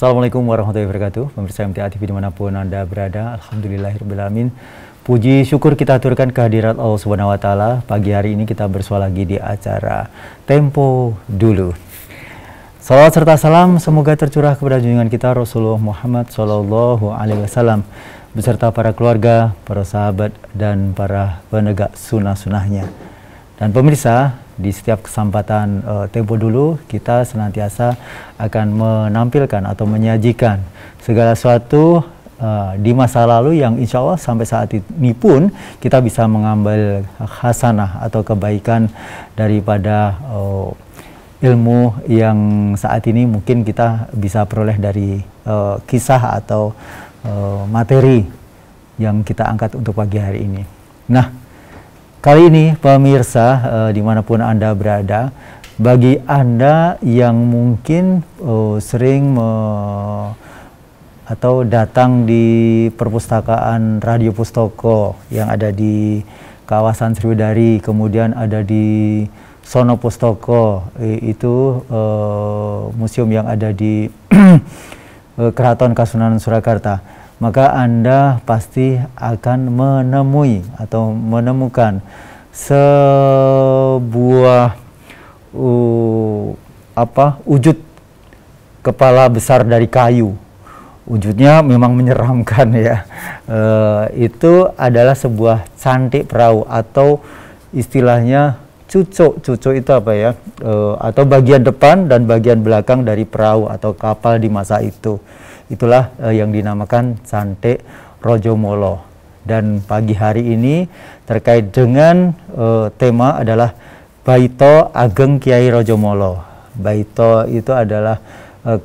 Assalamualaikum warahmatullahi wabarakatuh. Pemirsa MTA TV dimanapun Anda berada, alhamdulillahirrahmanirrahim. Puji syukur kita aturkan kehadirat Allah Subhanahu wa Ta'ala. Pagi hari ini kita bersua lagi di acara Tempo Dulu. Salawat serta salam semoga tercurah kepada junjungan kita Rasulullah Muhammad SAW beserta para keluarga, para sahabat, dan para penegak sunnah-sunnahnya. Dan pemirsa, di setiap kesempatan Tempo Dulu kita senantiasa akan menampilkan atau menyajikan segala sesuatu di masa lalu yang insya Allah sampai saat ini pun kita bisa mengambil hasanah atau kebaikan daripada ilmu yang saat ini mungkin kita bisa peroleh dari kisah atau materi yang kita angkat untuk pagi hari ini. Nah, kali ini pemirsa dimanapun Anda berada, bagi Anda yang mungkin sering atau datang di perpustakaan Radio Pustoko yang ada di kawasan Sriwedari, kemudian ada di Sono Pustoko, itu museum yang ada di Keraton Kasunanan Surakarta, maka Anda pasti akan menemui atau menemukan sebuah wujud kepala besar dari kayu. Wujudnya memang menyeramkan ya. Itu adalah sebuah cantik perahu atau istilahnya cucuk. Cucuk itu apa ya? Atau bagian depan dan bagian belakang dari perahu atau kapal di masa itu. Itulah yang dinamakan Cantik Rajamala. Dan pagi hari ini terkait dengan tema adalah Baita Ageng Kyai Rajamala. Baita itu adalah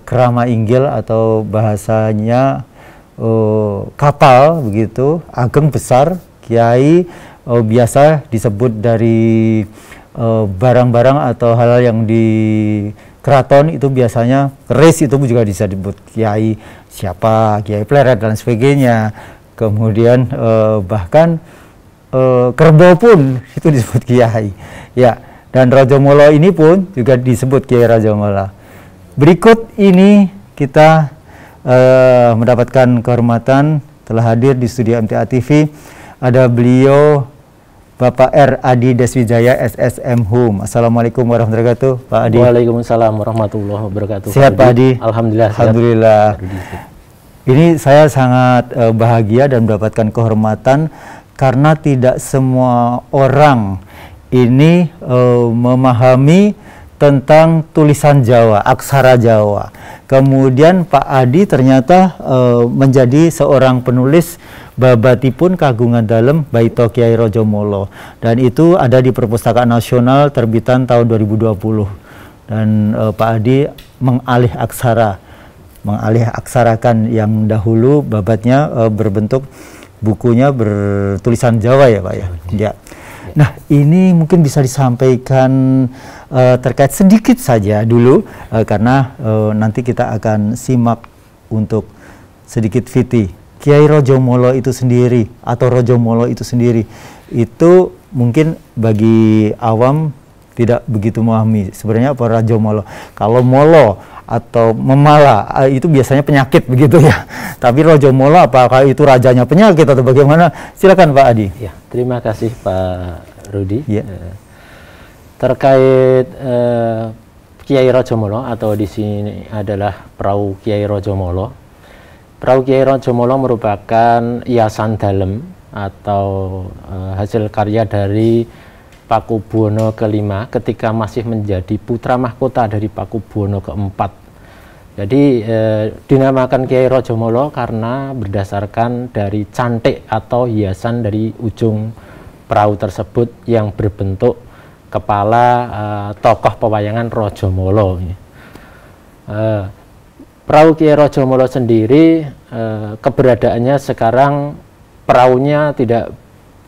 kerama inggil atau bahasanya kapal begitu, ageng besar, kiai biasa disebut dari barang-barang atau hal-hal yang di keraton itu biasanya keris itu juga bisa disebut kiai siapa, kiai pleret dan sebagainya. Kemudian bahkan kerbau pun itu disebut kiai. Ya, dan Rajamala ini pun juga disebut Kyai Rajamala. Berikut ini kita mendapatkan kehormatan telah hadir di studio MTA TV. Ada beliau Bapak R. Adi Deswijaya SSM Hum. Assalamualaikum warahmatullahi wabarakatuh, Pak Adi. Waalaikumsalam warahmatullahi wabarakatuh. Sehat Pak Adi? Alhamdulillah. Alhamdulillah. Ini saya sangat bahagia dan mendapatkan kehormatan karena tidak semua orang ini memahami tentang tulisan Jawa, aksara Jawa. Kemudian Pak Adi ternyata menjadi seorang penulis babatipun kagungan dalem Baita Kyai Rajamala, dan itu ada di Perpustakaan Nasional terbitan tahun 2020. Dan Pak Adi mengalih aksarakan yang dahulu babatnya berbentuk bukunya bertulisan Jawa ya Pak ya. Ya. Nah, ini mungkin bisa disampaikan terkait sedikit saja dulu karena nanti kita akan simak untuk sedikit viti. Kyai Rajamala itu sendiri atau Rajamala itu sendiri itu mungkin bagi awam tidak begitu memahami sebenarnya apa Rajamala. Kalau molo atau memala itu biasanya penyakit begitu ya. Tapi Rajamala apakah itu rajanya penyakit atau bagaimana? Silakan Pak Adi. Ya, terima kasih Pak Rudi. Ya. Terkait Kyai Rajamala atau di sini adalah Perahu Kyai Rajamala. Perahu Kyai Rajamala merupakan hiasan dalem atau hasil karya dari Pakubuwono ke-5 ketika masih menjadi putra mahkota dari Pakubuwono ke-4. Jadi dinamakan Kyai Rajamala karena berdasarkan dari cantik atau hiasan dari ujung perahu tersebut yang berbentuk kepala tokoh pewayangan Rajamala. Perahu Kyai Rajamala sendiri keberadaannya sekarang perahunya tidak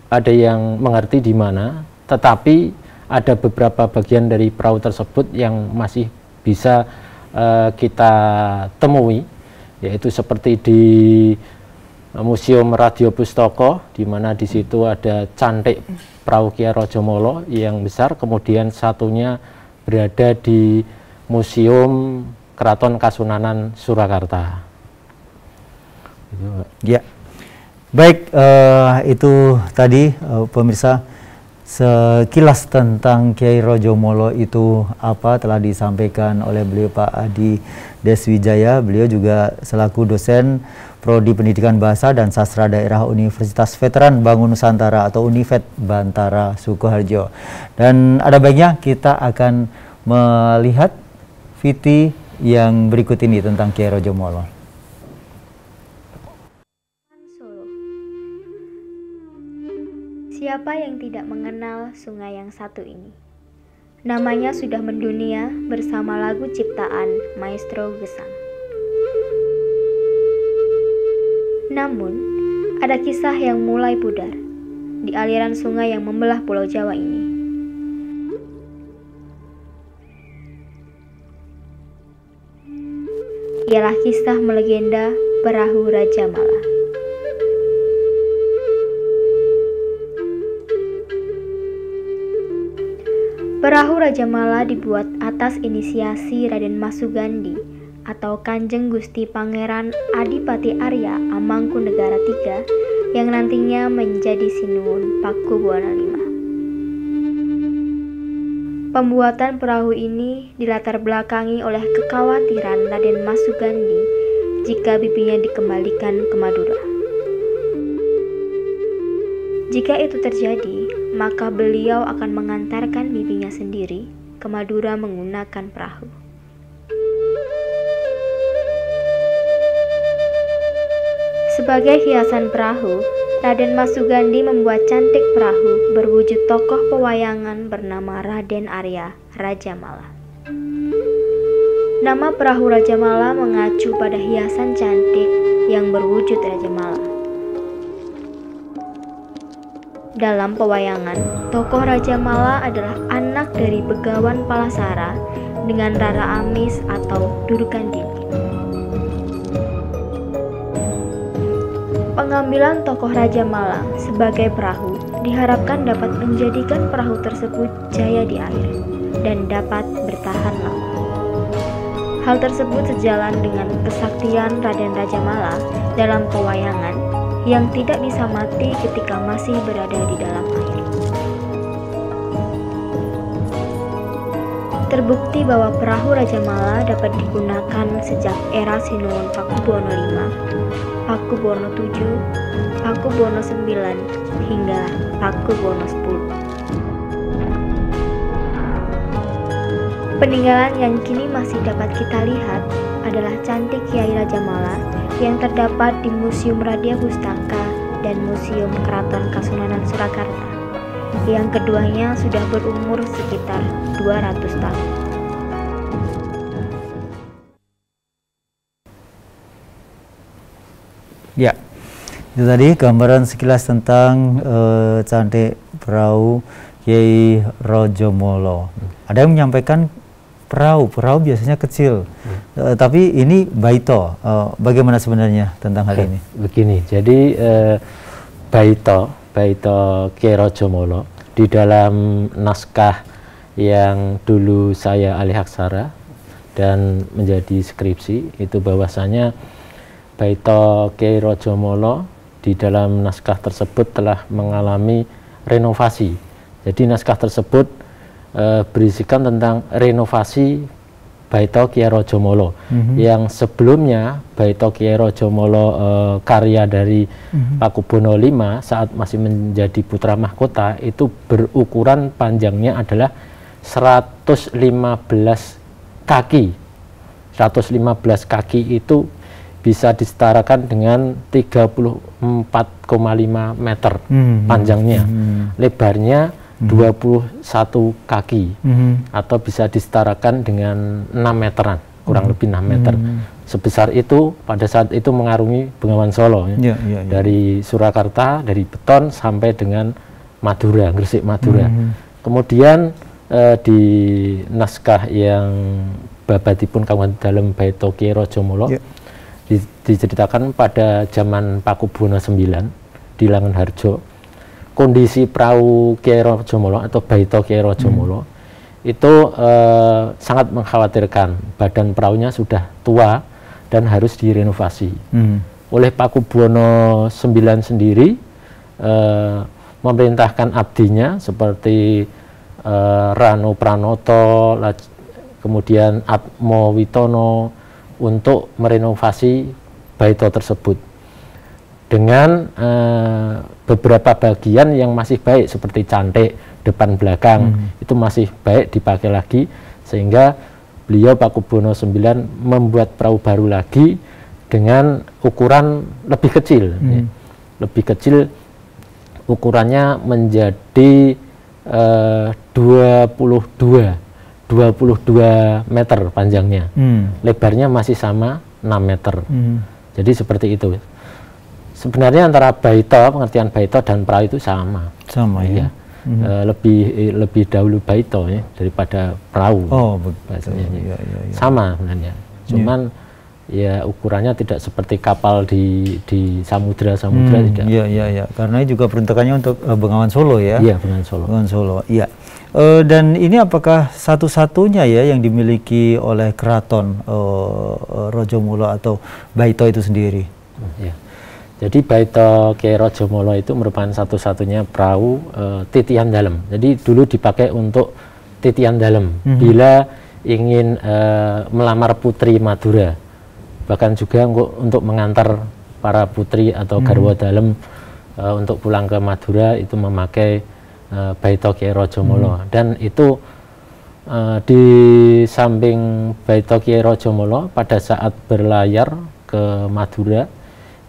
ada yang mengerti di mana, tetapi ada beberapa bagian dari perahu tersebut yang masih bisa kita temui, yaitu seperti di Museum Radio Pustoko, di mana di situ ada cantik Perahu Kyai Rajamala yang besar, kemudian satunya berada di Museum Keraton Kasunanan Surakarta. Ya, baik, itu tadi pemirsa sekilas tentang Kiai Rojomolo itu apa telah disampaikan oleh beliau Pak Adi Deswijaya. Beliau juga selaku dosen Prodi Pendidikan Bahasa dan Sastra Daerah Universitas Veteran Bangun Nusantara atau Univet Bantara Sukoharjo. Dan ada baiknya kita akan melihat VT yang berikut ini tentang Kiai Rojomolo. Siapa yang tidak mengenal sungai yang satu ini? Namanya sudah mendunia bersama lagu ciptaan Maestro Gesang. Namun, ada kisah yang mulai pudar di aliran sungai yang membelah Pulau Jawa ini. Ialah kisah melegenda Perahu Raja Mala. Perahu Raja Mala dibuat atas inisiasi Raden Mas Sugandi atau Kanjeng Gusti Pangeran Adipati Arya Amangkunegara III yang nantinya menjadi Sinuwun Pakubuwono V. Pembuatan perahu ini dilatar belakangi oleh kekhawatiran Raden Mas Sugandi jika bibinya dikembalikan ke Madura. Jika itu terjadi, maka beliau akan mengantarkan bibinya sendiri ke Madura menggunakan perahu. Sebagai hiasan perahu, Raden Mas Sugandi membuat cantik perahu berwujud tokoh pewayangan bernama Raden Arya Raja Mala. Nama perahu Raja Mala mengacu pada hiasan cantik yang berwujud Raja Mala. Dalam pewayangan, tokoh Raja Mala adalah anak dari Begawan Palasara dengan Rara Amis atau Dudukan Dingin. Pengambilan tokoh Raja Mala sebagai perahu diharapkan dapat menjadikan perahu tersebut jaya di air dan dapat bertahan lama. Hal tersebut sejalan dengan kesaktian Raden Raja Mala dalam pewayangan yang tidak bisa mati ketika masih berada di dalam air. Terbukti bahwa perahu Raja Mala dapat digunakan sejak era Sinuwun Pakubuwono V, Pakubuwono VII, Pakubuwono IX, hingga Pakubuwono X. Peninggalan yang kini masih dapat kita lihat adalah cantik Kiai Raja Mala yang terdapat di Museum Radia Pustaka dan Museum Keraton Kasunanan Surakarta, yang keduanya sudah berumur sekitar 200 tahun. Ya, itu tadi gambaran sekilas tentang cantik perahu Kiai Rojomolo. Ada yang menyampaikan perahu biasanya kecil, tapi ini baito. Bagaimana sebenarnya tentang hal ini? Begini, jadi baito Kiai Rojomolo di dalam naskah yang dulu saya alih aksara dan menjadi skripsi itu bahwasanya baito Kiai Rojomolo di dalam naskah tersebut telah mengalami renovasi. Jadi naskah tersebut berisikan tentang renovasi baito Kiai Rojomolo yang sebelumnya baito Kiai Rojomolo karya dari Pakubuwono V saat masih menjadi putra mahkota itu berukuran panjangnya adalah 115 kaki. 115 kaki itu bisa disetarakan dengan 34,5 meter panjangnya. Lebarnya 21 kaki atau bisa disetarakan dengan 6 meteran, kurang lebih 6 meter. Sebesar itu pada saat itu mengarungi Bengawan Solo dari Surakarta, dari Beton sampai dengan Madura, Gresik Madura. Kemudian di naskah yang babatipun kawan dalam baito Kiai Rojomolo diceritakan pada zaman Pakubuwono IX di Langenharjo, kondisi perahu Kiai Rojomolo atau baito Kiai Rojomolo itu sangat mengkhawatirkan. Badan perahunya sudah tua dan harus direnovasi. Oleh Pakubuwono IX sendiri memerintahkan abdinya seperti Rano Pranoto, kemudian Atmo Witono untuk merenovasi baito tersebut dengan beberapa bagian yang masih baik seperti cantik depan belakang itu masih baik dipakai lagi, sehingga beliau Pakubuwono IX membuat perahu baru lagi dengan ukuran lebih kecil, lebih kecil, ukurannya menjadi 22 meter panjangnya, lebarnya masih sama 6 meter. Jadi seperti itu. Sebenarnya antara baito, pengertian baito dan perahu itu sama. Sama ya. Lebih dahulu baito ya daripada perahu. Oh, betul. Ya. Sama sebenarnya. Cuman ya ukurannya tidak seperti kapal di samudra tidak. Iya. Karena juga peruntukannya untuk Bengawan Solo ya. Iya, Bengawan Solo. Iya. Dan ini apakah satu-satunya ya yang dimiliki oleh keraton Rajamala atau baito itu sendiri? Ya. Jadi baito Kyai Rajamala itu merupakan satu-satunya perahu titian dalam. Jadi dulu dipakai untuk titian dalam bila ingin melamar putri Madura, bahkan juga untuk mengantar para putri atau garwa dalam untuk pulang ke Madura itu memakai baito Kyai Rajamala. Dan itu di samping baito Kyai Rajamala pada saat berlayar ke Madura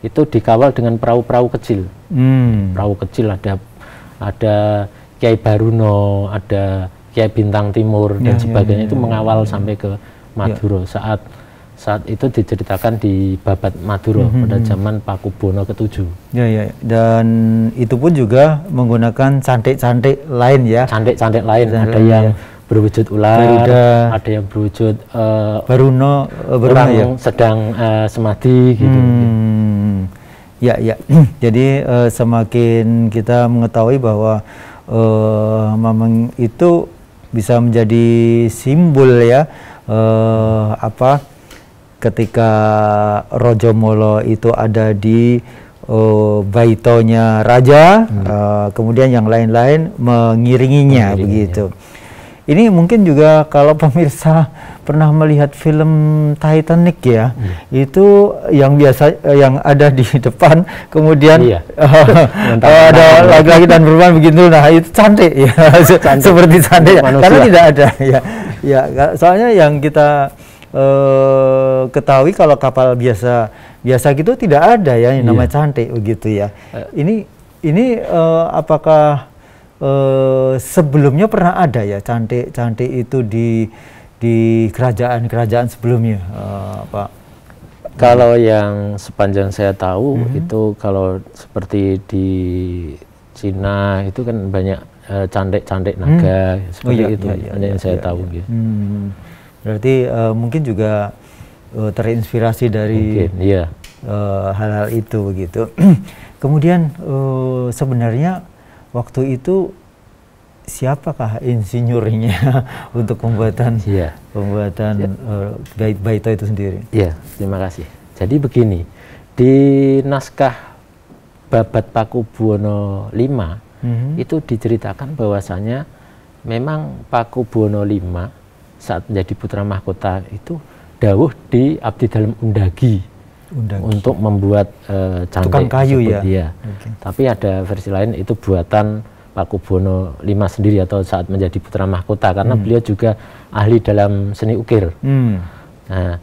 itu dikawal dengan perahu-perahu kecil. Perahu kecil ada Kyai Baruno, ada Kyai Bintang Timur dan sebagainya itu mengawal sampai ke Madura. Saat itu diceritakan di Babat Madura pada zaman Pakubuwono ke-7. Ya. Dan itu pun juga menggunakan cantik-cantik lain ya. Cantik-cantik lain, ada yang berwujud ular, ada yang berwujud Baruno orang ya? sedang semadi gitu. Ya. Jadi semakin kita mengetahui bahwa Mamang itu bisa menjadi simbol ya ketika Rajamala itu ada di baitonya raja, kemudian yang lain-lain mengiringinya begitu. Ini mungkin juga kalau pemirsa pernah melihat film Titanic ya, itu yang biasa yang ada di depan, kemudian ada laki-laki dan perempuan begitu, nah itu cantik ya, seperti cantik ya. Karena tidak ada ya, soalnya yang kita ketahui kalau kapal biasa gitu tidak ada ya yang namanya cantik begitu ya. Ini apakah sebelumnya pernah ada ya cantik itu di kerajaan sebelumnya, Pak? Kalau yang sepanjang saya tahu itu kalau seperti di Cina itu kan banyak cantik naga seperti itu yang saya tahu. Gitu. Berarti mungkin juga terinspirasi dari hal-hal itu begitu. Kemudian sebenarnya waktu itu siapakah insinyurnya untuk pembuatan baito itu sendiri? Iya, terima kasih. Jadi begini, di naskah Babat Pakubuwono V itu diceritakan bahwasanya memang Pakubuwono V saat menjadi putra mahkota itu dawuh di abdi dalam undagi. Untuk membuat cantik tukang kayu tersebut, ya. Tapi ada versi lain itu buatan Pakubuwono V sendiri atau saat menjadi putra mahkota, karena beliau juga ahli dalam seni ukir. Nah,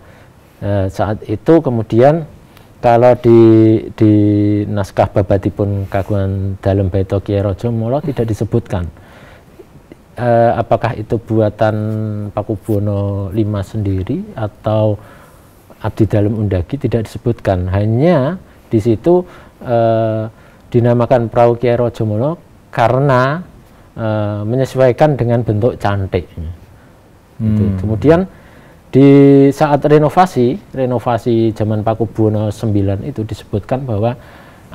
saat itu kemudian kalau di naskah babatipun kagungan dalam baito Kyai Rajamala tidak disebutkan apakah itu buatan Pakubuwono V sendiri atau abdi dalam undagi, tidak disebutkan. Hanya di situ dinamakan perahu Kyai Rajamala karena menyesuaikan dengan bentuk cantik. Kemudian di saat renovasi zaman Pakubuwono IX itu disebutkan bahwa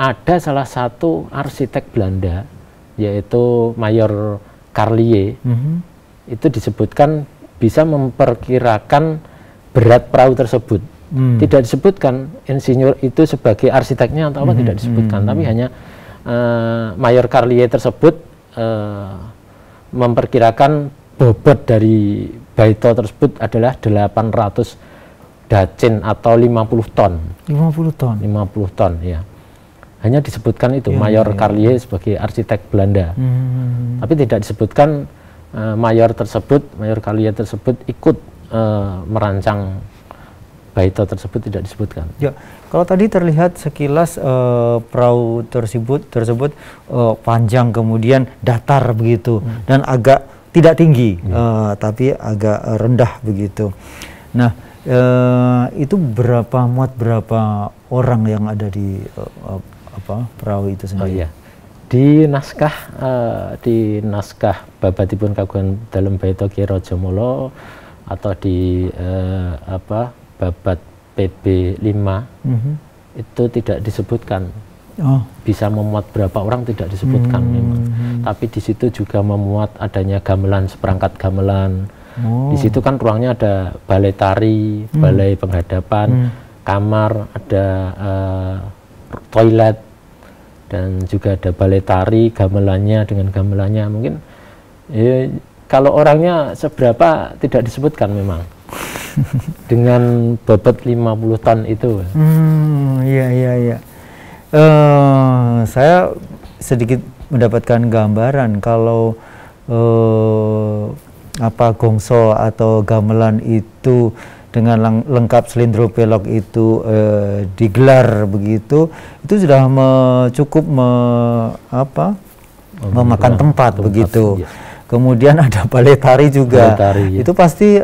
ada salah satu arsitek Belanda yaitu Mayor Carlier itu disebutkan bisa memperkirakan berat perahu tersebut. Tidak disebutkan insinyur itu sebagai arsiteknya atau apa, tidak disebutkan, tapi hanya Mayor Carlier tersebut memperkirakan bobot dari baito tersebut adalah 800 dacin atau 50 ton. 50 ton. 50 ton, ya. Hanya disebutkan itu Mayor Carlier sebagai arsitek Belanda. Tapi tidak disebutkan Mayor Carlier tersebut ikut merancang baito tersebut, tidak disebutkan. Ya, kalau tadi terlihat sekilas perahu tersebut panjang, kemudian datar begitu, dan agak tidak tinggi, tapi agak rendah begitu. Nah, itu muat berapa orang yang ada di perahu itu sendiri? Oh iya, di naskah Babatipun Kagungan Dalem Baito Kyai Raja Mala atau di Babat PB 5 itu tidak disebutkan. Bisa memuat berapa orang tidak disebutkan memang. Tapi di situ juga memuat adanya gamelan, seperangkat gamelan. Di situ kan ruangnya ada balai tari, balai penghadapan, kamar, ada toilet, dan juga ada balai tari, gamelannya dengan gamelannya. Mungkin kalau orangnya seberapa tidak disebutkan memang. Dengan bobot 50 ton itu. Iya. Saya sedikit mendapatkan gambaran kalau gongso atau gamelan itu dengan lengkap selindro pelok itu digelar begitu, itu sudah cukup memakan tempat begitu. Iya. Kemudian ada balai tari juga. Itu pasti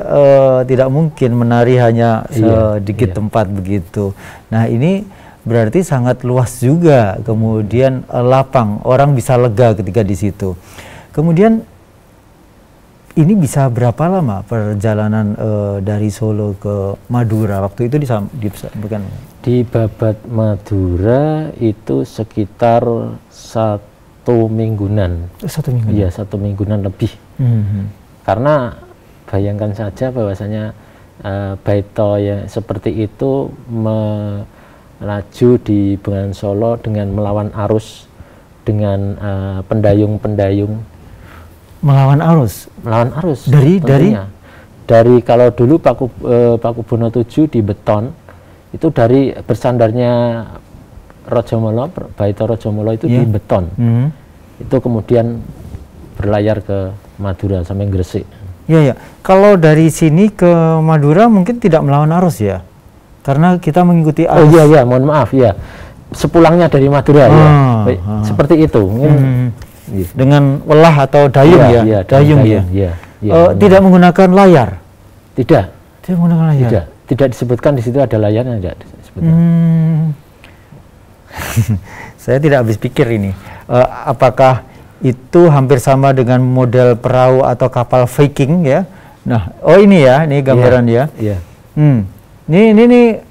tidak mungkin menari hanya sedikit tempat begitu. Nah, ini berarti sangat luas juga. Kemudian lapang, orang bisa lega ketika di situ. Kemudian ini bisa berapa lama perjalanan dari Solo ke Madura? Waktu itu disampaikan di Babat Madura itu sekitar 1 mingguan. 1 mingguan? Iya, 1 mingguan lebih. Karena bayangkan saja bahwasanya baito yang seperti itu melaju di Bengawan Solo dengan melawan arus, dengan pendayung-pendayung. Melawan arus? Melawan arus. Dari kalau dulu Pakubono 7 di beton, itu dari bersandarnya Rajamala, baito Rajamala itu di beton. Itu kemudian berlayar ke Madura sampai Gresik. Iya. Kalau dari sini ke Madura mungkin tidak melawan arus ya? Karena kita mengikuti arus. Oh iya, mohon maaf ya. Sepulangnya dari Madura seperti itu. Dengan welah atau dayung dayung. Tidak menggunakan layar? Tidak menggunakan layar? Tidak disebutkan di situ ada layarnya, tidak disebutkan. Saya tidak habis pikir ini. Apakah itu hampir sama dengan model perahu atau kapal Viking ya? Nah, ini ya, ini gambaran ya. Iya. Ini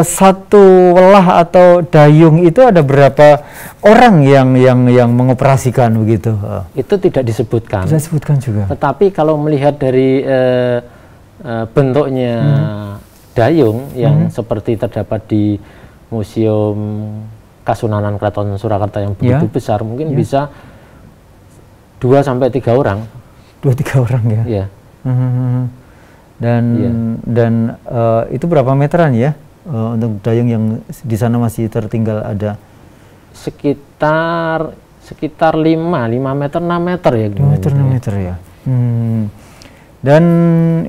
satu welah atau dayung itu ada berapa orang yang mengoperasikan begitu? Itu tidak disebutkan. Tidak disebutkan juga. Tetapi kalau melihat dari bentuknya dayung yang seperti terdapat di Museum Kasunanan Keraton Surakarta yang begitu besar, mungkin bisa 2-3 orang. 2-3 orang ya? Iya. Dan itu berapa meteran ya untuk dayung yang di sana masih tertinggal ada? Sekitar 5 meter, 6 meter ya. 6 meter ya. Dan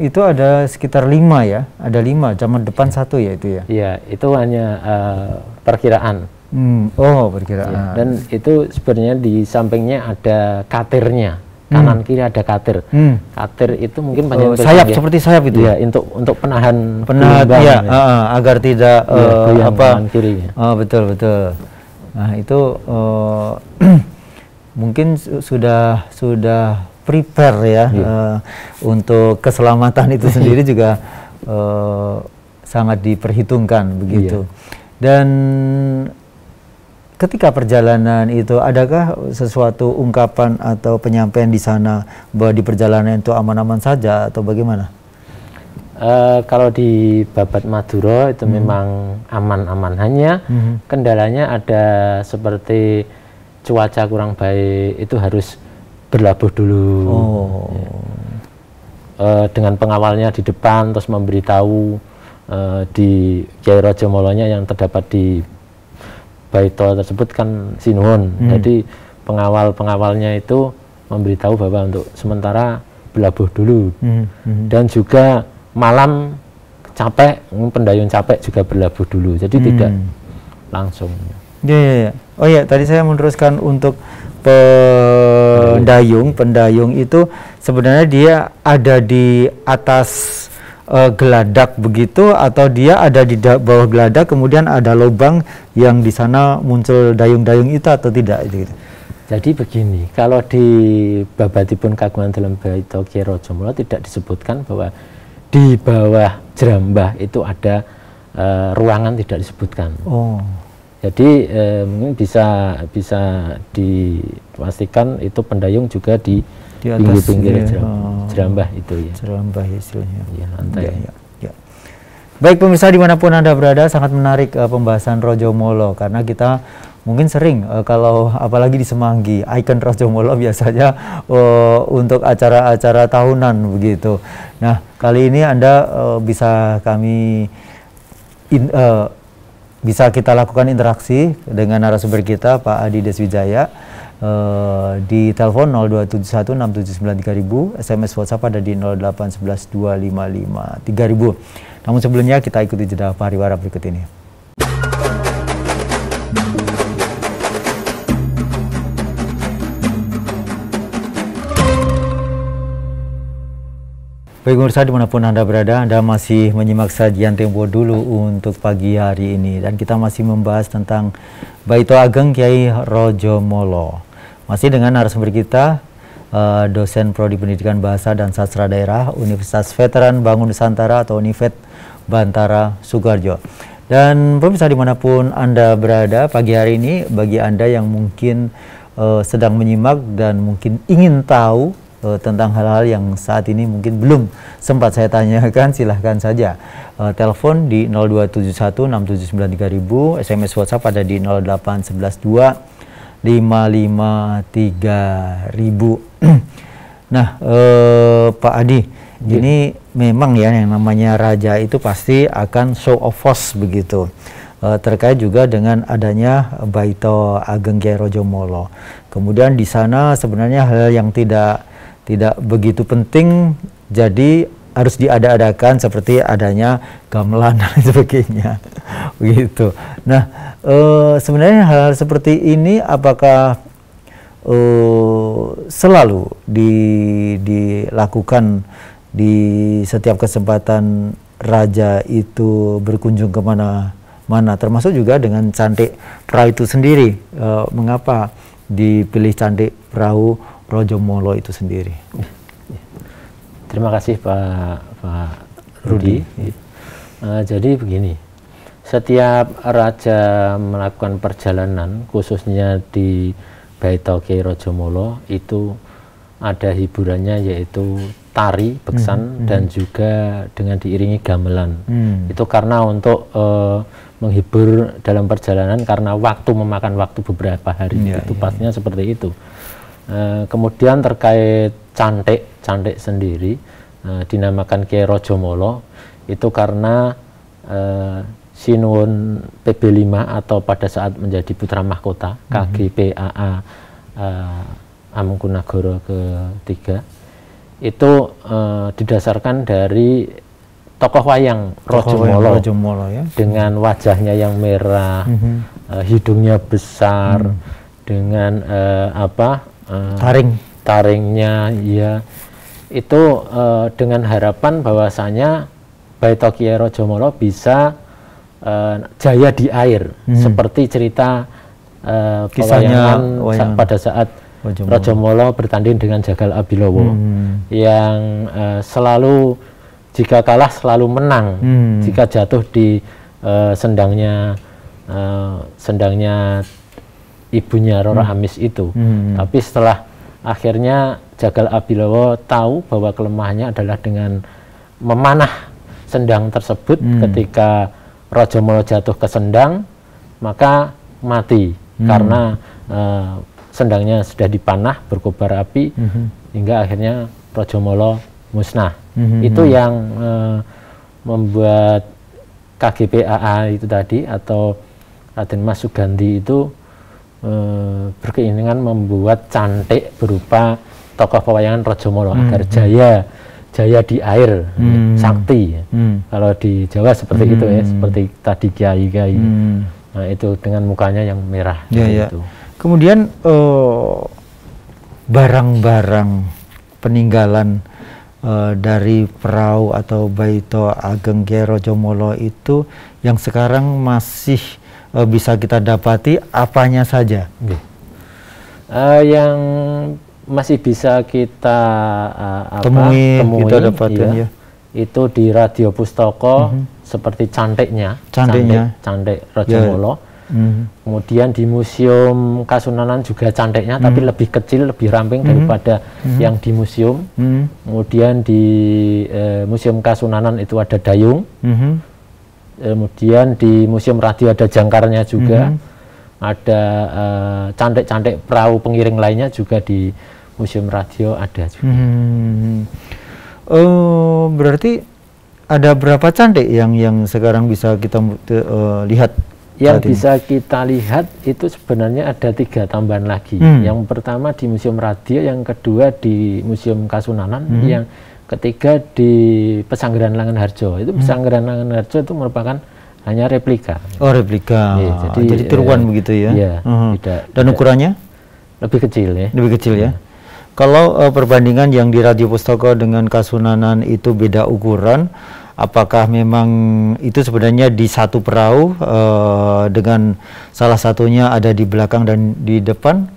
itu ada sekitar 5 ya, ada 5, zaman depan 1 ya itu ya? Iya, itu hanya perkiraan. Perkiraan. Ya, dan itu sebenarnya di sampingnya ada katirnya, kanan kiri ada katir. Katir itu mungkin banyak sayap ya. Seperti sayap itu ya, untuk penahan ya, agar tidak kanan kiri. Betul. Nah itu mungkin sudah prepare ya, untuk keselamatan itu sendiri juga sangat diperhitungkan begitu. Dan ketika perjalanan itu adakah sesuatu ungkapan atau penyampaian di sana bahwa di perjalanan itu aman-aman saja atau bagaimana? Kalau di Babat Madura itu memang aman-aman, hanya kendalanya ada seperti cuaca kurang baik, itu harus berlabuh dulu. Dengan pengawalnya di depan, terus memberitahu di Kiai Raja Molonya yang terdapat di Baito tersebut kan sinuhun. Jadi pengawal-pengawalnya itu memberitahu bahwa untuk sementara berlabuh dulu. Dan juga malam capek, pendayung capek juga berlabuh dulu, jadi tidak langsung. Oh ya, tadi saya meneruskan untuk pendayung itu sebenarnya dia ada di atas geladak begitu, atau dia ada di bawah geladak kemudian ada lubang yang di sana muncul dayung-dayung itu atau tidak gitu. Jadi begini, kalau di Babatipun Kagungan dalam Baito Kiai Raja Molo tidak disebutkan bahwa di bawah jerambah itu ada ruangan, tidak disebutkan. Jadi mungkin bisa dipastikan itu pendayung juga di pinggir-pinggir jerambah itu ya. Jerambah istilahnya. Ya, lantai. Ya. Baik pemirsa dimanapun Anda berada, sangat menarik pembahasan Rojo Molo, karena kita mungkin sering kalau apalagi di Semanggi, ikon Rojo Molo biasanya untuk acara-acara tahunan begitu. Nah, kali ini Anda bisa kita lakukan interaksi dengan narasumber kita Pak Adi Deswijaya di telepon 02716793000, SMS WhatsApp ada di 08112553000. Namun sebelumnya kita ikuti jeda pariwara berikut ini. Baik pemirsa dimanapun Anda berada, Anda masih menyimak sajian Tempo Dulu untuk pagi hari ini, dan kita masih membahas tentang Baito Ageng Kiai Rojo Molo. Masih dengan narasumber kita, dosen Prodi Pendidikan Bahasa dan Sastra Daerah Universitas Veteran Bangun Nusantara atau Univet Bantara Sukoharjo. Dan pemirsa dimanapun Anda berada, pagi hari ini bagi Anda yang mungkin sedang menyimak dan mungkin ingin tahu tentang hal-hal yang saat ini mungkin belum sempat saya tanyakan, silahkan saja telepon di 02716793000, SMS WhatsApp ada di 08112553000. Nah, Pak Adi, ini memang ya yang namanya raja itu pasti akan show of force begitu. Terkait juga dengan adanya Baito Ageng Kiai Rojo Molo. Kemudian di sana sebenarnya hal yang tidak begitu penting, jadi harus diada-adakan seperti adanya gamelan dan sebagainya begitu. Nah, sebenarnya hal-hal seperti ini apakah selalu dilakukan di setiap kesempatan raja itu berkunjung kemana-mana, termasuk juga dengan Cantik Perahu itu sendiri? Mengapa dipilih Cantik Perahu Rojo Molo itu sendiri? Terima kasih Pak Rudi. Jadi begini, setiap raja melakukan perjalanan, khususnya di Baito Kiai Rojo Molo, itu ada hiburannya, yaitu tari, beksan, dan juga dengan diiringi gamelan. Itu karena untuk menghibur dalam perjalanan, karena memakan waktu beberapa hari, itu pastinya seperti itu. Kemudian terkait cantik sendiri, dinamakan Kiai Rojo Molo itu karena Sinuwun PB5 atau pada saat menjadi putra mahkota KGPAA Amangkunegaran ke-3 itu didasarkan dari tokoh wayang Rojo Molo ya, dengan wajahnya yang merah, hidungnya besar, dengan taringnya ya, itu dengan harapan bahwasanya Baito Kiai Rojo Molo bisa jaya di air, seperti cerita pewayangan pada saat Rojo Molo bertanding dengan Jagal Abilowo, yang selalu jika kalah selalu menang, jika jatuh di sendangnya ibunya Roro Amis itu. Tapi setelah akhirnya Jagal Abilawa tahu bahwa kelemahannya adalah dengan memanah sendang tersebut. Ketika Rajamala jatuh ke sendang, maka mati karena sendangnya sudah dipanah, berkobar api, hingga akhirnya Rajamala musnah. Itu yang membuat KGP-AA itu tadi, atau Raden Mas Sugandi itu berkeinginan membuat cantik berupa tokoh pewayangan Rajamala agar jaya di air, sakti. Kalau di Jawa seperti itu ya, seperti tadi kiai-kiai. Nah, itu dengan mukanya yang merah. Gitu. Kemudian barang-barang peninggalan dari perahu atau Baita Ageng Kyai Rajamala itu yang sekarang masih bisa kita dapati apanya saja? Yang masih bisa kita temui kita dapatin, ya. Itu di Radio Pustaka seperti cantik Rajamala. Kemudian di Museum Kasunanan juga cantiknya, tapi lebih kecil, lebih ramping daripada yang di museum. Kemudian di Museum Kasunanan itu ada dayung. Kemudian di Museum Radio ada jangkarnya juga. Ada cantik-cantik perahu pengiring lainnya juga di Museum Radio ada juga. Berarti ada berapa cantik yang sekarang bisa kita lihat? Yang bisa kita lihat itu sebenarnya ada 3 tambahan lagi. Yang pertama di Museum Radio, yang kedua di Museum Kasunanan, yang ketiga di Pesanggeran Langenharjo. Itu Pesanggeran Langenharjo itu merupakan hanya replika. Oh, replika. Ya, jadi tiruan begitu ya? Iya. Dan ukurannya? Lebih kecil ya. Lebih kecil ya. Kalau perbandingan yang di Radio Pustaka dengan Kasunanan itu beda ukuran, apakah memang itu sebenarnya di satu perahu dengan salah satunya ada di belakang dan di depan?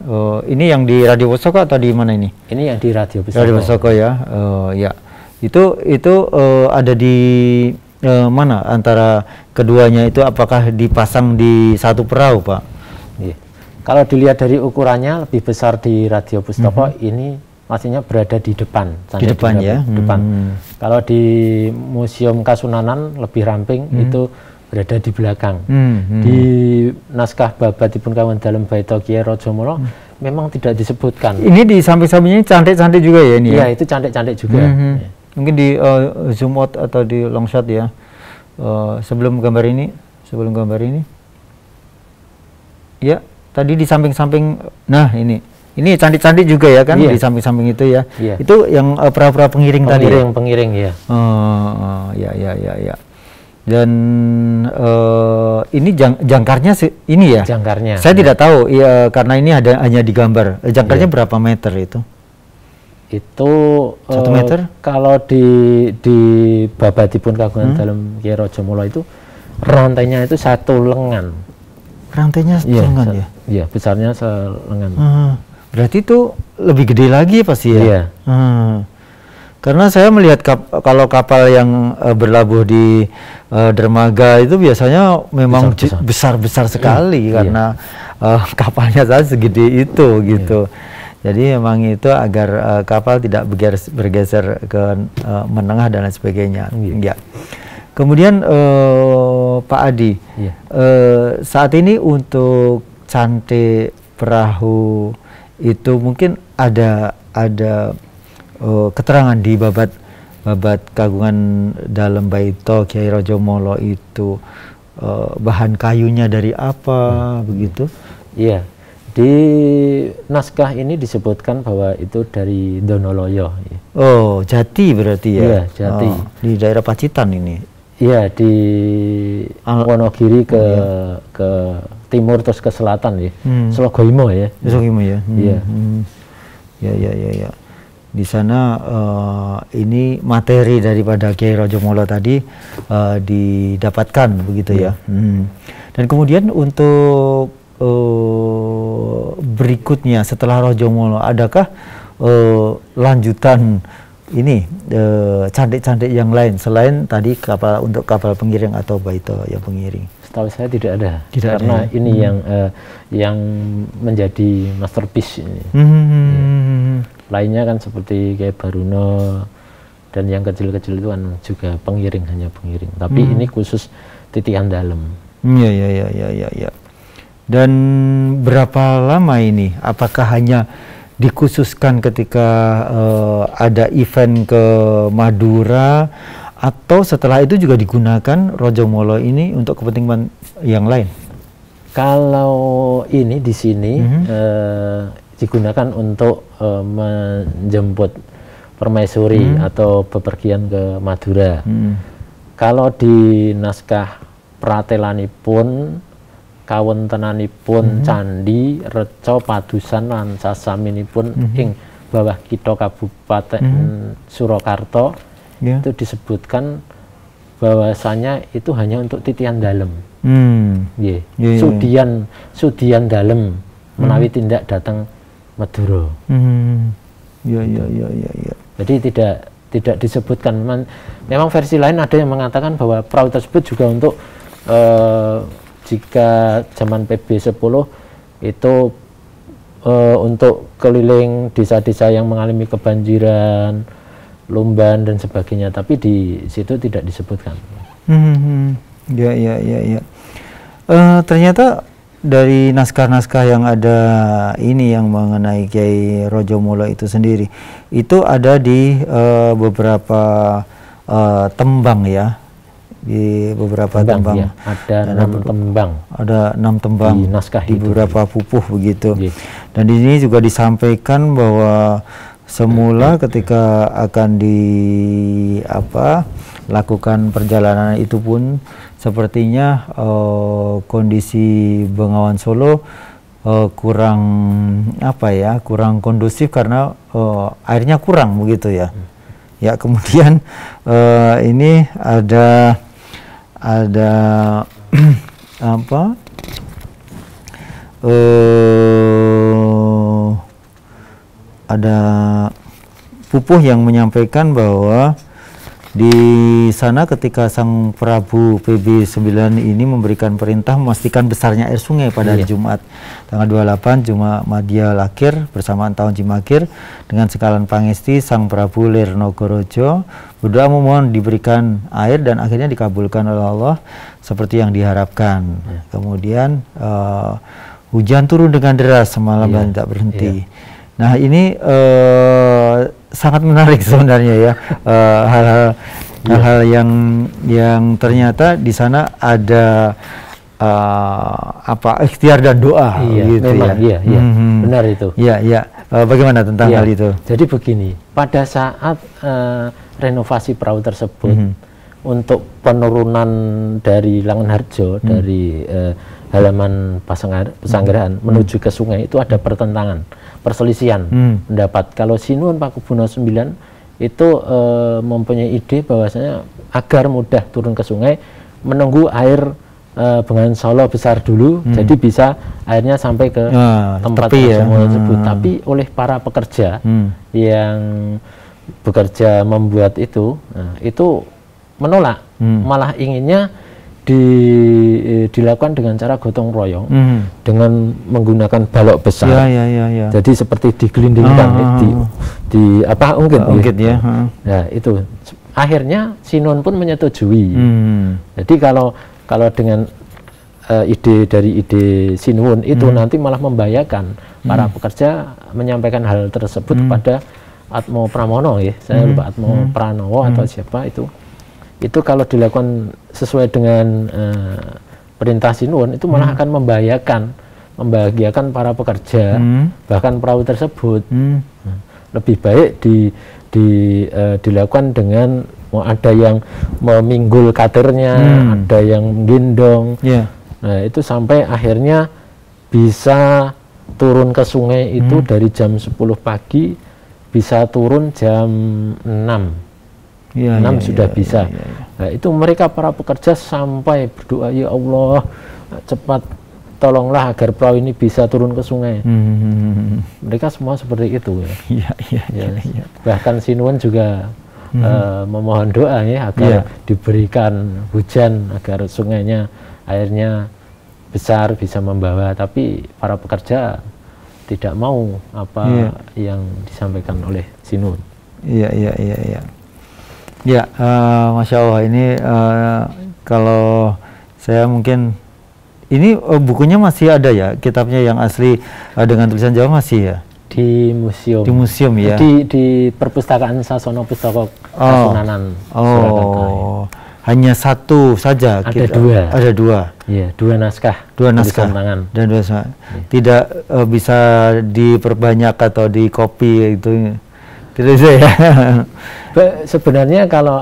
Ini yang di Radio Pustaka atau di mana ini? Ini yang di Radio Pustaka. Radio Pustaka ya. Ya. Itu ada di mana antara keduanya itu? Apakah dipasang di satu perahu, Pak? Iya. Kalau dilihat dari ukurannya lebih besar di Radio Pustaka, ini maksudnya berada di depan. Di depan ya? Depan. Kalau di Museum Kasunanan lebih ramping, itu berada di belakang. Di naskah Babatipun Kawon Dalem Baita Kyai Rajamala memang tidak disebutkan. Ini di samping-sampingnya cantik-cantik juga ya ini? Iya, itu cantik-cantik juga. Ya. Mungkin di zoom out atau di long shot ya. Sebelum gambar ini. Ya, tadi di samping-samping. Nah, ini cantik-cantik juga ya kan, di samping-samping itu ya. Itu yang perahu-perahu pengiring tadi. Pengiring ya. Ya. Dan ini jangkarnya ini ya. Jangkarnya. Saya tidak tahu ya, karena ini hanya di gambar. Jangkarnya berapa meter itu? Itu 1 meter. Kalau di Babatipun Kagungan Dalem Kyai Rajamala itu rantainya itu 1 lengan. Rantainya 1 lengan ya? Iya, besarnya selengan. Berarti itu lebih gede lagi pasti ya? Iya. Karena saya melihat kalau kapal yang berlabuh di dermaga itu biasanya memang besar-besar sekali, karena kapalnya saja segede itu gitu. Jadi memang itu agar kapal tidak bergeser ke menengah dan lain sebagainya. Ya. Kemudian Pak Adi, saat ini untuk cantik perahu itu mungkin ada keterangan di babat Kagungan Dalem Baita Kyai Rajamala itu bahan kayunya dari apa begitu? Iya. Di naskah ini disebutkan bahwa itu dari Donoloyo. Oh, Jati berarti ya? Iya, Jati. Di daerah Pacitan ini? Iya, di Wonogiri ke timur terus ke selatan ya. Slogoimo ya. Slogoimo ya? Iya. Ya. Di sana ini materi daripada Kyai Rajamala tadi didapatkan begitu ya. Dan kemudian untuk berikutnya setelah Rajamala, adakah lanjutan ini cantik-cantik yang lain selain tadi untuk kapal pengiring atau baita yang pengiring? setahu saya tidak ada. Tidak karena ada, ya? ini yang menjadi masterpiece ini. Lainnya kan seperti kayak Baruno dan yang kecil-kecil itu kan juga pengiring, hanya pengiring. Tapi ini khusus titian dalam. Ya. Dan berapa lama ini? Apakah hanya dikhususkan ketika ada event ke Madura, atau setelah itu juga digunakan Rojomolo ini untuk kepentingan yang lain? Kalau ini di sini digunakan untuk menjemput permaisuri atau bepergian ke Madura. Kalau di naskah pratelanipun, kawontenanipun candi reca padusan lan sasaminipun ing bawah kitha Kabupaten Surakarta, itu disebutkan bahwasanya itu hanya untuk titian dalem. Sudian dalem menawi tindak datang Madura. Jadi tidak disebutkan. Memang versi lain ada yang mengatakan bahwa perahu tersebut juga untuk jika zaman PB 10 itu untuk keliling desa-desa yang mengalami kebanjiran, lumban dan sebagainya, tapi di situ tidak disebutkan. Ternyata dari naskah-naskah yang ada ini yang mengenai Kiai Rojomolo itu sendiri, itu ada di beberapa tembang ya. Di beberapa tembang ya, ada 6 tembang, ada 6 tembang di naskah di beberapa pupuh begitu. Dan di sini juga disampaikan bahwa semula ketika akan lakukan perjalanan itu pun sepertinya kondisi Bengawan Solo kurang kurang kondusif karena airnya kurang begitu ya. Ya, kemudian ini ada ada pupuh yang menyampaikan bahwa di sana ketika Sang Prabu PB 9 ini memberikan perintah memastikan besarnya air sungai pada hari Jumat tanggal 28 Jumadilahir Lakir bersamaan tahun Cimakir, dengan sekalan pangesti Sang Prabu lir Nagaraja berdoa memohon diberikan air dan akhirnya dikabulkan oleh Allah seperti yang diharapkan. Kemudian hujan turun dengan deras semalam dan tidak berhenti. Nah, ini sangat menarik sebenarnya ya, hal-hal yang ternyata di sana ada ikhtiar dan doa gitu. Memang benar itu. Bagaimana tentang hal itu? Jadi begini, pada saat renovasi perahu tersebut untuk penurunan dari Langenharjo dari halaman Pesanggerahan menuju ke sungai itu ada pertentangan, perselisihan pendapat. Kalau Sinuhun Pakubuwono IX itu mempunyai ide bahwasanya agar mudah turun ke sungai menunggu air Bengawan Solo besar dulu, jadi bisa airnya sampai ke tempat tersebut. Tapi oleh para pekerja yang bekerja membuat itu menolak, malah inginnya dilakukan dengan cara gotong royong dengan menggunakan balok besar. Jadi seperti digelindingkan ungkit ya. Nah, itu akhirnya Sinuhun pun menyetujui. Jadi kalau dengan ide Sinuhun itu nanti malah membahayakan para pekerja menyampaikan hal tersebut kepada Atmo Pramono ya. Saya lupa Atmo Pranowo atau siapa itu. Itu kalau dilakukan sesuai dengan perintah Sinuhun itu malah akan membahayakan para pekerja, bahkan perahu tersebut. Lebih baik dilakukan dengan ada yang meminggul katernya, ada yang menggendong. Nah, itu sampai akhirnya bisa turun ke sungai itu dari jam 10 pagi bisa turun jam 6. 6 sudah bisa. Nah, itu mereka para pekerja sampai berdoa, ya Allah cepat tolonglah agar perahu ini bisa turun ke sungai. Mereka semua seperti itu ya. Bahkan Sinuhun juga memohon doa ya agar diberikan hujan agar sungainya airnya besar bisa membawa, tapi para pekerja tidak mau apa yang disampaikan oleh Sinun. Iya. Ya, Masya Allah, ini kalau saya mungkin ini bukunya masih ada ya, kitabnya yang asli dengan tulisan Jawa masih ya? Di museum. Di museum ya? Di perpustakaan Sasono Pustaka Kasunanan Surakarta. Hanya satu saja? Ada dua. Ada dua? Iya, dua naskah. Dua naskah tangan. Dan dua naskah. Tidak bisa diperbanyak atau di copy itu? Tidak bisa ya? Sebenarnya kalau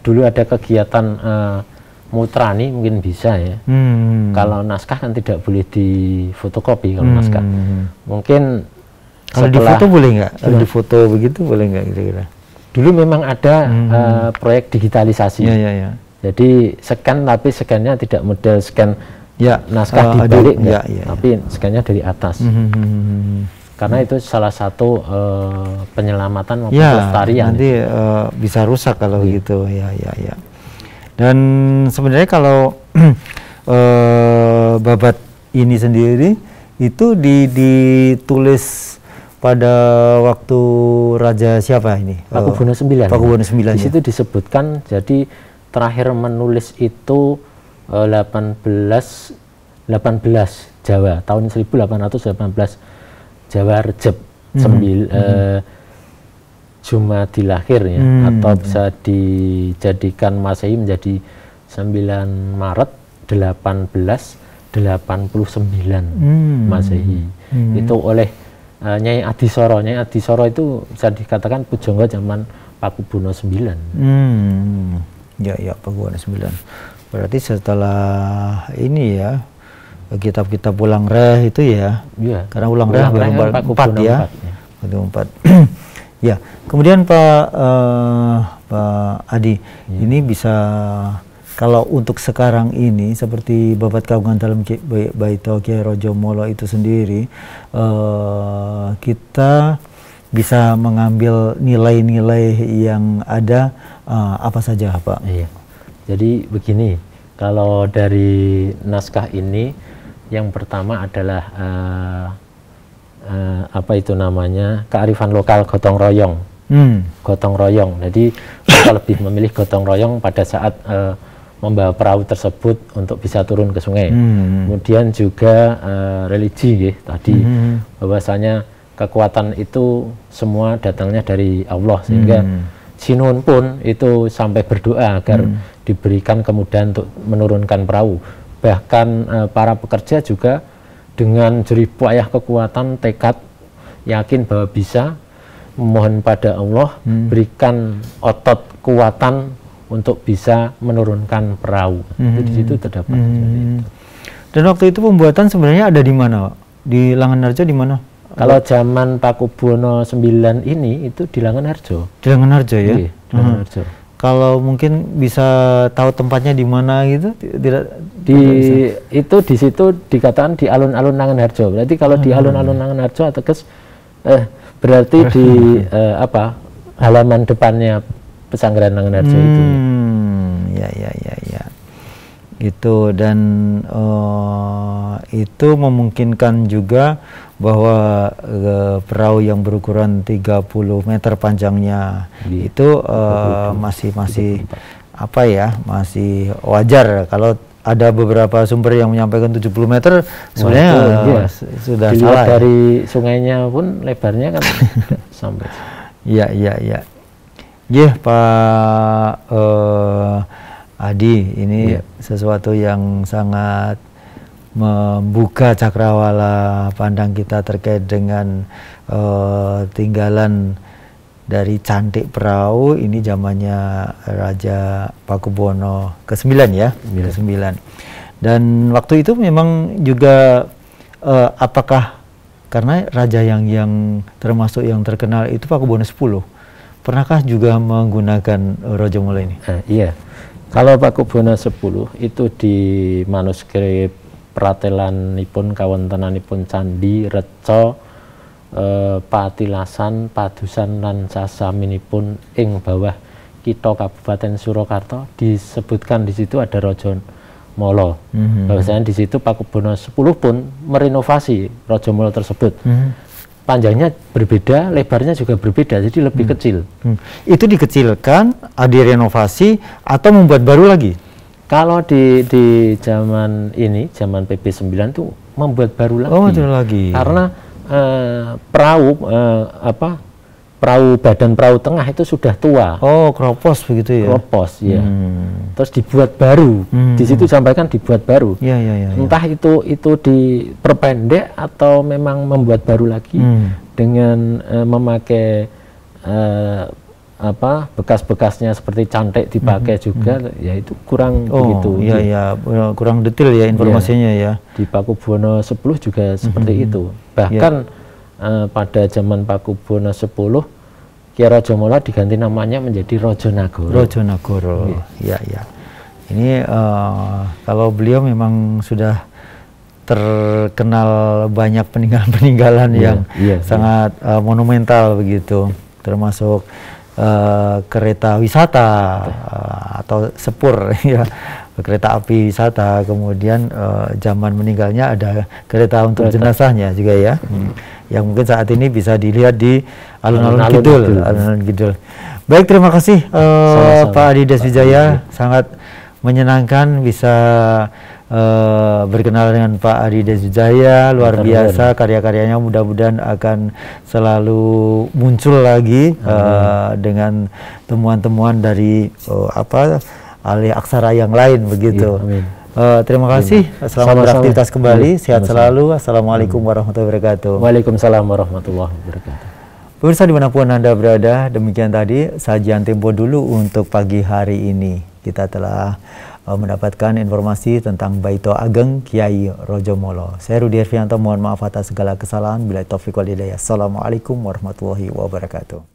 dulu ada kegiatan mutrani mungkin bisa ya. Kalau naskah kan tidak boleh difotokopi kalau naskah. Mungkin kalau difoto boleh nggak? Kalau difoto begitu boleh nggak kira-kira? Dulu memang ada proyek digitalisasi. Iya. Jadi scan, tapi scannya tidak model scan naskah dibalik, tapi scannya dari atas. Karena itu salah satu penyelamatan maupun pelestarian. Nanti bisa rusak kalau gitu. Ya. Dan sebenarnya kalau babat ini sendiri itu ditulis pada waktu Raja siapa ini? Pakubuwono IX. Pakubuwono IX. Di situ disebutkan, jadi terakhir menulis itu 1818 Jawa, tahun 1818 Jawa Rejeb, Jumadil Akhir ya, atau bisa dijadikan Masehi menjadi 9 Maret 1889 Masehi. Itu oleh Nyai Adisoro. Nyai Adisoro itu bisa dikatakan pujangga zaman Pakubuwono IX. Ya, Pakubuwono IX. Berarti setelah ini ya, kitab-kitab Wulang Reh itu ya. Iya. Karena Wulang Reh baru 4 ya. 4. Ya, kemudian Pak Adi, ini bisa kalau untuk sekarang ini seperti Babat Kagungan Dalem Baito Kyai Rajamala itu sendiri, kita bisa mengambil nilai-nilai yang ada apa saja, Pak? Iya. Jadi begini, kalau dari naskah ini yang pertama adalah apa itu namanya, kearifan lokal gotong royong. Gotong royong. Jadi kita lebih memilih gotong royong pada saat membawa perahu tersebut untuk bisa turun ke sungai. Kemudian juga religi ya, tadi bahwasanya kekuatan itu semua datangnya dari Allah, sehingga Sinun pun itu sampai berdoa agar diberikan kemudahan untuk menurunkan perahu. Bahkan para pekerja juga dengan jerih payah kekuatan, tekad, yakin bahwa bisa, memohon pada Allah berikan otot kekuatan untuk bisa menurunkan perahu. Jadi di situ terdapat. Dan waktu itu pembuatan sebenarnya ada di mana, Pak? Di Langenarjo di mana? Kalau zaman Pakubuwono IX ini itu di Langenarjo. Di Langenarjo ya? Iya, di Langenarjo. Kalau mungkin bisa tahu tempatnya di mana gitu? Itu di situ dikatakan di alun-alun Langenarjo. Berarti kalau di alun-alun Langenarjo atau berarti di halaman depannya pesanggrahan Langenarjo itu. Ya. Itu dan itu memungkinkan juga bahwa perahu yang berukuran 30 meter panjangnya itu masih apa ya, masih wajar. Kalau ada beberapa sumber yang menyampaikan 70 meter sebenarnya sudah salah. Dari sungainya pun lebarnya kan sampai. Iya. Pak Adi, ini sesuatu yang sangat membuka cakrawala pandang kita terkait dengan tinggalan dari cantik perahu ini zamannya Raja Pakubuwono ke-9 ya, ke-9. Dan waktu itu memang juga apakah karena raja yang termasuk yang terkenal itu Pakubuwono X, pernahkah juga menggunakan Rajamala ini? Iya. Kalau Pakubuwono X itu di manuskrip pratelanipun kawontenanipun Candi Reca Patilasan Padusan lan sasaminipun ing bawah kitha Kabupaten Surakarta disebutkan di situ ada Molo. Bahwasanya di situ Pakubono X pun merenovasi Rajamala tersebut. Panjangnya berbeda, lebarnya juga berbeda, jadi lebih kecil. Itu dikecilkan, direnovasi, atau membuat baru lagi? Kalau di zaman ini, zaman PP 9 itu membuat baru lagi. Oh, itu lagi. Karena badan perahu tengah itu sudah tua. Oh, kropos begitu ya? Kropos, ya. Terus dibuat baru. Di situ sampaikan dibuat baru. Ya. Entah itu diperpendek atau memang membuat baru lagi dengan memakai bekas-bekasnya seperti cantik dipakai juga, ya itu kurang begitu. Iya, kurang detail ya informasinya ya. Di Pakubono X juga seperti itu. Bahkan pada zaman Pakubono X, Kyai Rajamala diganti namanya menjadi Rajanagara. Rajanagara, ya. Ini kalau beliau memang sudah terkenal banyak peninggalan-peninggalan yang sangat monumental begitu, termasuk kereta wisata atau sepur ya, kereta api wisata. Kemudian zaman meninggalnya ada kereta untuk jenazahnya juga ya, yang mungkin saat ini bisa dilihat di alun-alun Kidul. Baik, terima kasih Pak Adi Deswijaya, sangat menyenangkan bisa berkenalan dengan Pak Adi Deswijaya, luar biasa karya-karyanya, mudah-mudahan akan selalu muncul lagi dengan temuan-temuan dari ahli aksara yang lain begitu. Terima kasih, selamat beraktivitas kembali, sehat selalu. Assalamualaikum warahmatullahi wabarakatuh. Waalaikumsalam warahmatullahi wabarakatuh. Pemirsa dimanapun Anda berada, demikian tadi sajian Tempo Dulu untuk pagi hari ini. Kita telah mendapatkan informasi tentang Baito Ageng Kyai Rajamala. Saya Rudi Herfianto, mohon maaf atas segala kesalahan. Bila taufiq wal hidayah. Assalamualaikum warahmatullahi wabarakatuh.